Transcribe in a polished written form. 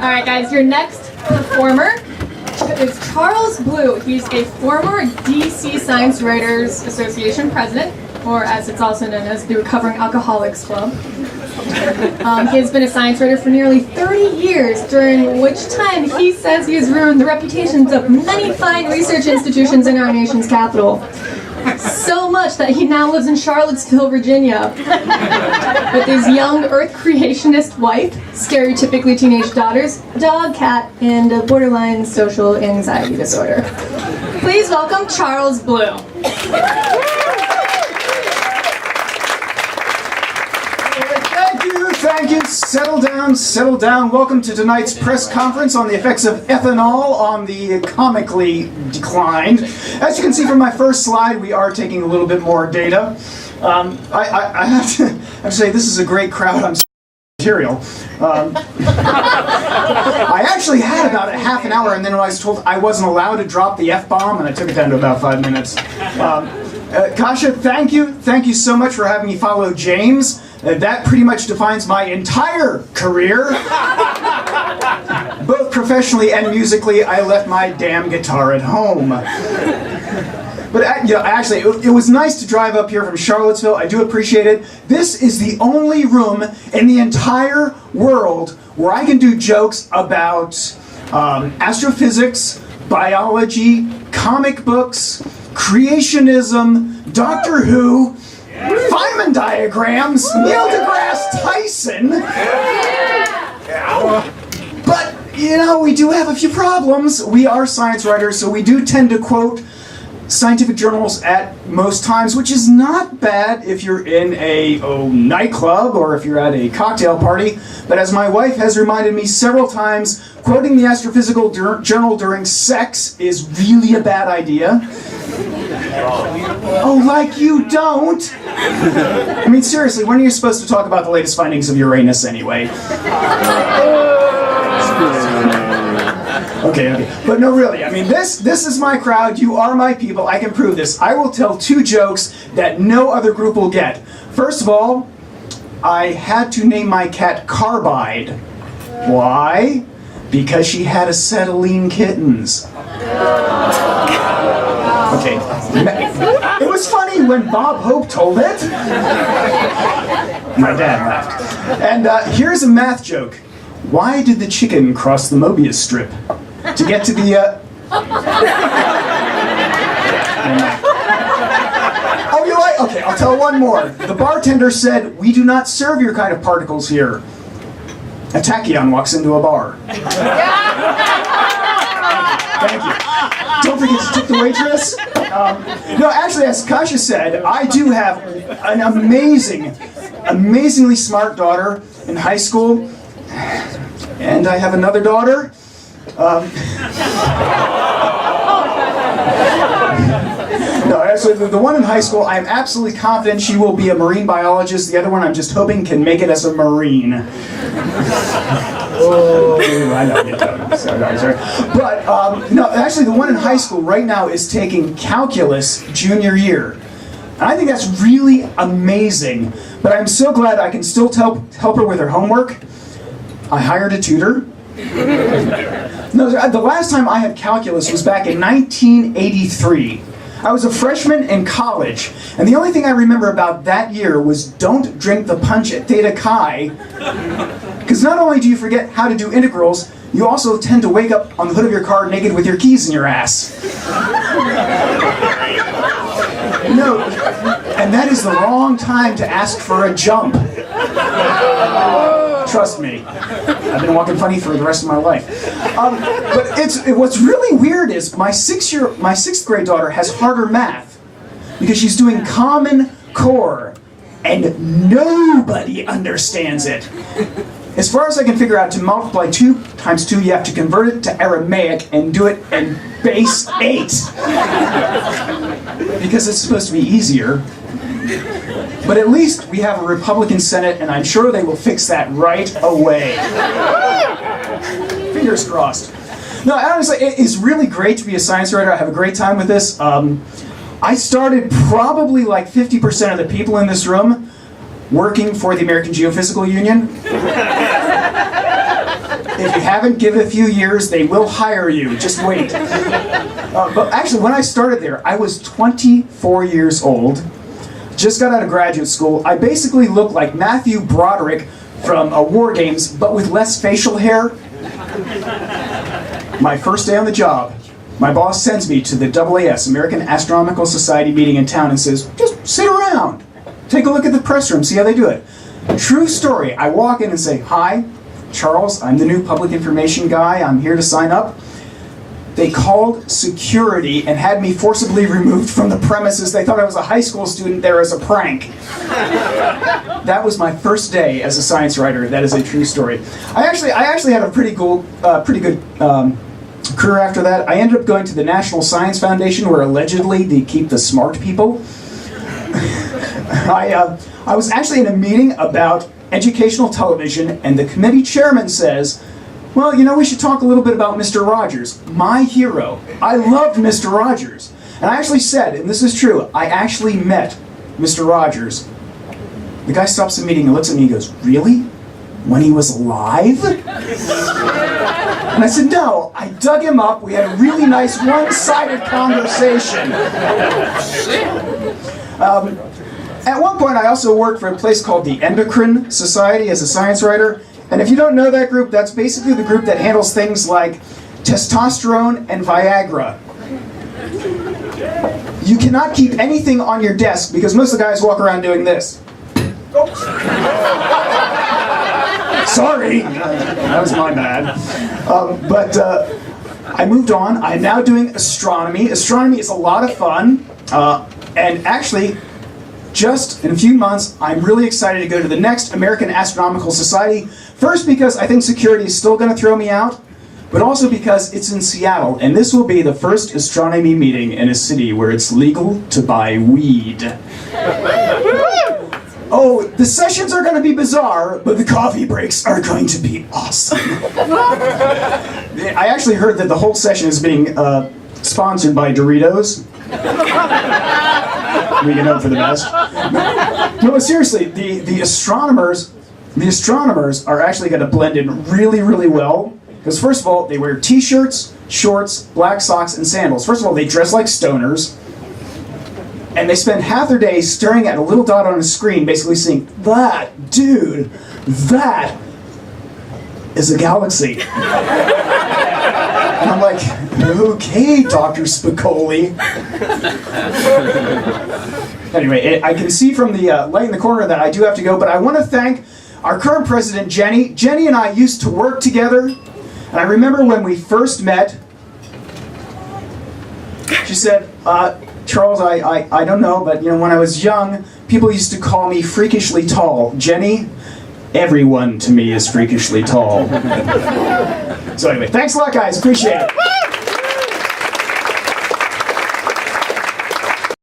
All right, guys, your next performer is Charles Blue. He's a former DC Science Writers Association president, or as it's also known as the Recovering Alcoholics Club. He has been a science writer for nearly 30 years, during which time he says he has ruined the reputations of many fine research institutions in our nation's capital. So much that he now lives in Charlottesville, Virginia, with his young Earth creationist wife, stereotypically teenage daughters, dog, cat, and a borderline social anxiety disorder. Please welcome Charles Blue. Thank you. Settle down. Welcome to tonight's press conference on the effects of ethanol on the comically declined. As you can see from my first slide, we are taking a little bit more data. I have to say, this is a great crowd on material. I actually had about a half an hour, and then I was told I wasn't allowed to drop the F-bomb, and I took it down to about 5 minutes. Kasha, thank you so much for having me follow James. That pretty much defines my entire career. Both professionally and musically, I left my damn guitar at home. But actually, it was nice to drive up here from Charlottesville. I do appreciate it. This is the only room in the entire world where I can do jokes about astrophysics, biology, comic books, creationism, Doctor Who, Feynman diagrams, Neil deGrasse Tyson. But, we do have a few problems. We are science writers, so we do tend to quote scientific journals at most times, which is not bad if you're in a nightclub or if you're at a cocktail party. But as my wife has reminded me several times, quoting the Astrophysical Journal during sex is really a bad idea. Oh, like you don't? I mean, seriously, when are you supposed to talk about the latest findings of Uranus anyway? Okay. But no, really, I mean, this is my crowd. You are my people. I can prove this. I will tell 2 jokes that no other group will get. First of all, I had to name my cat Carbide. Why? Because she had acetylene kittens. Okay. It was funny when Bob Hope told it. My dad laughed. And here's a math joke. Why did the chicken cross the Mobius strip? To get to the, Oh, you like? Okay, I'll tell one more. The bartender said, "We do not serve your kind of particles here." A tachyon walks into a bar. Thank you. Don't forget to tip the waitress. No, actually, as Kasha said, I do have an amazingly smart daughter in high school. And I have another daughter. No, actually, the one in high school, I'm absolutely confident she will be a marine biologist. The other one, I'm just hoping can make it as a marine. Oh, I know you don't. Sorry. But, no, actually, the one in high school right now is taking calculus junior year. And I think that's really amazing. But I'm so glad I can still help her with her homework. I hired a tutor. No, the last time I had calculus was back in 1983. I was a freshman in college, and the only thing I remember about that year was don't drink the punch at Theta Chi, because not only do you forget how to do integrals, you also tend to wake up on the hood of your car naked with your keys in your ass. No, and that is the wrong time to ask for a jump. Trust me, I've been walking funny for the rest of my life. But what's really weird is my sixth grade daughter has harder math because she's doing Common Core, and nobody understands it. As far as I can figure out, to multiply 2 times 2, you have to convert it to Aramaic and do it in base 8. Because it's supposed to be easier. But at least we have a Republican Senate, and I'm sure they will fix that right away. Fingers crossed. No, honestly, it is really great to be a science writer. I have a great time with this. I started probably like 50% of the people in this room working for the American Geophysical Union. If you haven't, give it a few years, they will hire you. Just wait. But actually, when I started there, I was 24 years old. Just got out of graduate school. I basically looked like Matthew Broderick from War Games, but with less facial hair. My first day on the job, my boss sends me to the AAS, American Astronomical Society meeting in town, and says, just sit around. Take a look at the press room, see how they do it. True story. I walk in and say, hi, Charles, I'm the new public information guy. I'm here to sign up. They called security and had me forcibly removed from the premises. They thought I was a high school student there as a prank. That was my first day as a science writer. That is a true story. I actually had a pretty good career after that. I ended up going to the National Science Foundation, where allegedly they keep the smart people. I was actually in a meeting about educational television, and the committee chairman says, well, you know, we should talk a little bit about Mr. Rogers, my hero. I loved Mr. Rogers. And I actually said, and this is true, I actually met Mr. Rogers. The guy stops the meeting and looks at me and goes, really? When he was alive? And I said, no, I dug him up. We had a really nice one-sided conversation. At one point, I also worked for a place called the Endocrine Society as a science writer. And if you don't know that group, that's basically the group that handles things like testosterone and Viagra. You cannot keep anything on your desk because most of the guys walk around doing this. Sorry, that was my bad. But I moved on. I'm now doing astronomy. Astronomy is a lot of fun. And actually, just in a few months, I'm really excited to go to the next American Astronomical Society. First, because I think security is still going to throw me out, but also because it's in Seattle, and this will be the first astronomy meeting in a city where it's legal to buy weed. Oh, the sessions are going to be bizarre, but the coffee breaks are going to be awesome. I actually heard that the whole session is being sponsored by Doritos. We can hope for the best. No, but seriously, the astronomers are actually going to blend in really, really well. Because first of all, they wear t-shirts, shorts, black socks, and sandals. First of all, they dress like stoners. And they spend half their day staring at a little dot on a screen, basically saying, that, dude, that is a galaxy. And I'm like, okay, Dr. Spicoli. Anyway, I can see from the light in the corner that I do have to go, but I want to thank our current president, Jenny. Jenny and I used to work together, and I remember when we first met, she said, Charles, I don't know, but you know, when I was young, people used to call me freakishly tall. Jenny, everyone to me is freakishly tall. So anyway, thanks a lot, guys. Appreciate it.